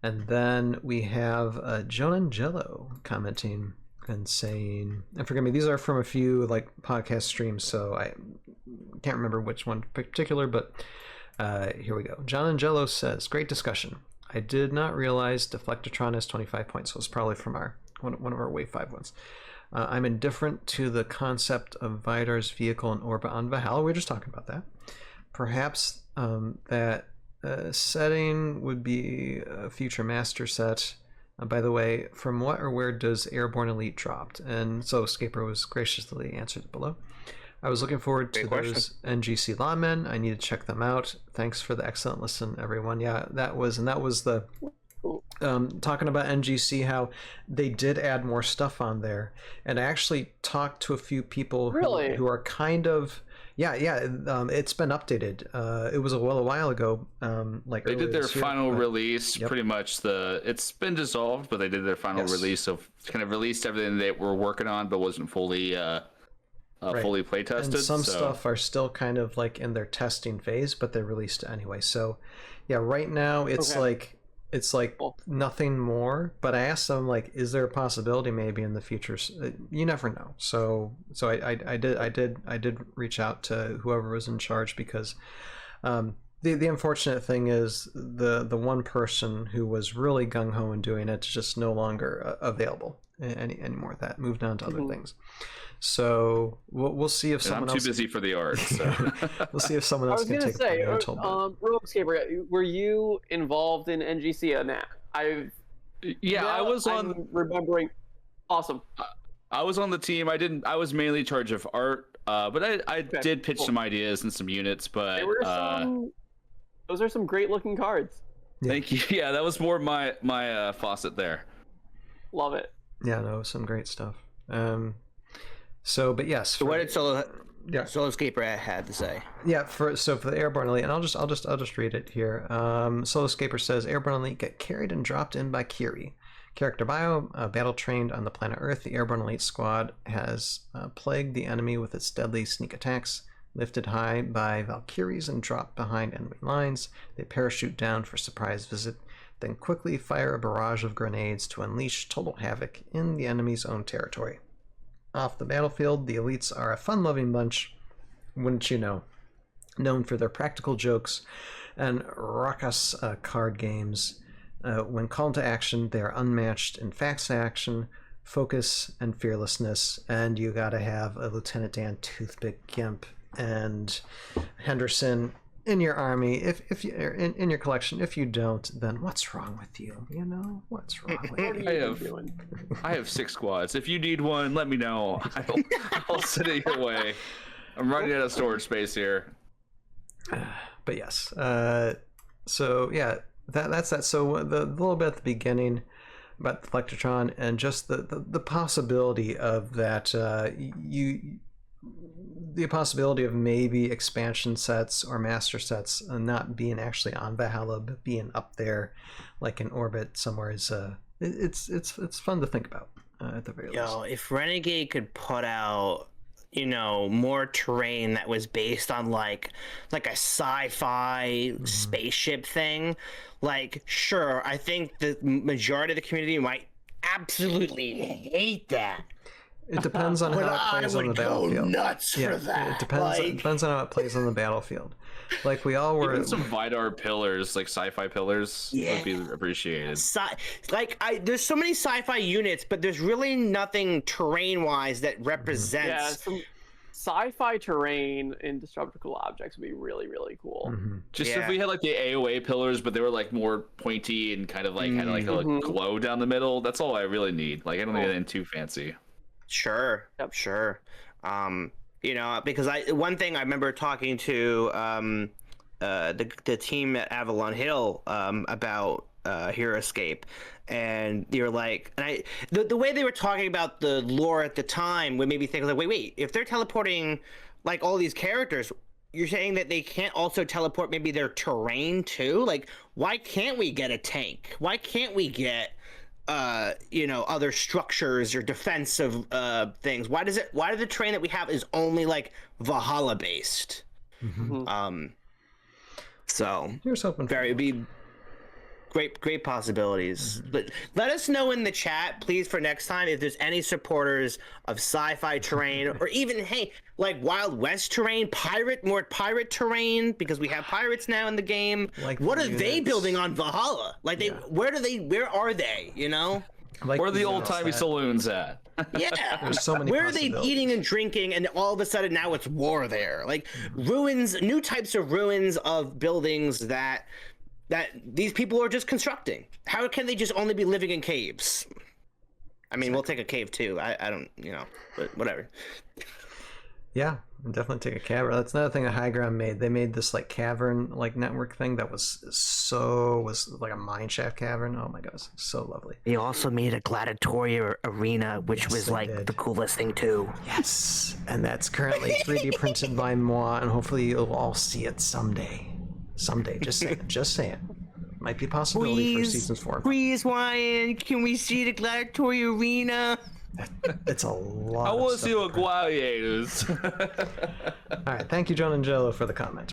And then we have Jonangelo commenting and saying, and forgive me, these are from a few like podcast streams, so I can't remember which one in particular, but here we go. Jonangelo says, great discussion. I did not realize Deflectatron has 25 points, so it's probably from our one of our Wave 5 ones. I'm indifferent to the concept of Vidar's vehicle in orbit on Valhalla. We were just talking about that. Perhaps that setting would be a future master set. By the way, from what or where does Airborne Elite dropped? And so Scaper was graciously answered below. I was looking forward to those NGC lawmen. I need to check them out. Thanks for the excellent listen, everyone. Yeah, that was the talking about NGC, how they did add more stuff on there. And I actually talked to a few people who are kind of it's been updated. It was a while ago. Like they did their final release. Pretty much it's been dissolved, but they did their final release. So kind of released everything they were working on, but wasn't fully fully play tested. And some stuff are still kind of like in their testing phase, but they released it anyway. So yeah, right now it's like nothing more. But I asked them, like, is there a possibility maybe in the future? You never know. So I did reach out to whoever was in charge, because the unfortunate thing is the one person who was really gung-ho in doing it is just no longer available anymore. That moved on to other things. So we'll see if someone else. I'm too busy for the art. So. We'll see if someone else can take the mantle. Roguescaper, were you involved in NGC? I was on. I'm remembering. Awesome. I was on the team. I was mainly in charge of art, but I did pitch some ideas and some units. But there were those are some great looking cards. Thank you. Yeah, that was more my faucet there. Love it. Yeah, no, some great stuff. So, but yes. So what did Soloscaper had to say? Yeah, for the Airborne Elite, and I'll just read it here. Soloscaper says Airborne Elite get carried and dropped in by Kiri. Character bio: battle trained on the planet Earth. The Airborne Elite squad has plagued the enemy with its deadly sneak attacks. Lifted high by Valkyries and dropped behind enemy lines, they parachute down for surprise visit, then quickly fire a barrage of grenades to unleash total havoc in the enemy's own territory. Off the battlefield, the elites are a fun-loving bunch, wouldn't you know, known for their practical jokes and raucous card games. When called to action, they are unmatched in facts action, focus, and fearlessness, and you gotta have a Lieutenant Dan Toothpick Gimp and Henderson in your army, if you in your collection. If you don't, then what's wrong with you? You know, what's wrong with you? I have 6 squads. If you need one, let me know. I'll send it your way. I'm running out of storage space here. But yes, so yeah, that's that. So the little bit at the beginning about the Deflectatron and just the possibility of that, the possibility of maybe expansion sets or master sets not being actually on Valhalla, but being up there, like in orbit somewhere, is it's fun to think about at the very least. If Renegade could put out, more terrain that was based on like a sci-fi spaceship thing, like, sure, I think the majority of the community might absolutely hate that. It depends on how it plays on the battlefield. Nuts for that. It depends. It depends on how it plays on the battlefield. Like we all were. Even some Vidar pillars, like sci-fi pillars, would be appreciated. There's so many sci-fi units, but there's really nothing terrain-wise that represents. Yeah, some sci-fi terrain in destructible objects would be really, really cool. Just if we had like the AOA pillars, but they were like more pointy and kind of like had like a glow down the middle. That's all I really need. Like I don't need anything too fancy. Sure. Yep. Sure. Because one thing I remember talking to the team at Avalon Hill about Hero Escape, and you're like, and the way they were talking about the lore at the time would make me think like, wait, if they're teleporting like all these characters, you're saying that they can't also teleport maybe their terrain too? Like, why can't we get a tank? Why can't we get other structures or defensive things? Why do the terrain that we have is only like Valhalla based? So here's hoping. It'd be great possibilities. But let us know in the chat, please, for next time, if there's any supporters of Sci-Fi Terrain, or even, hey, like Wild West Terrain, more pirate terrain, because we have pirates now in the game. Like what are units. they building on Valhalla? Like, where are they? You know? Like where are the old-timey saloons at? Yeah. There's so many. Where are they eating and drinking, and all of a sudden now it's war there? Like ruins, new types of ruins of buildings that these people are just constructing. How can they just only be living in caves? I mean, we'll take a cave too. I don't, but whatever. Yeah, definitely take a cavern. That's another thing that High Ground made. They made this like cavern like network thing that was like a mine shaft cavern. Oh my gosh, so lovely. They also made a gladiatorial arena, which was like the coolest thing too. Yes, and that's currently 3D printed by moi, and hopefully you'll all see it someday. Someday, just saying. Might be a possibility for seasons 4. Please, Ryan, can we see the gladiatorial arena? It's a lot. I want to see what gladiators. All right, thank you, John and Jello, for the comment.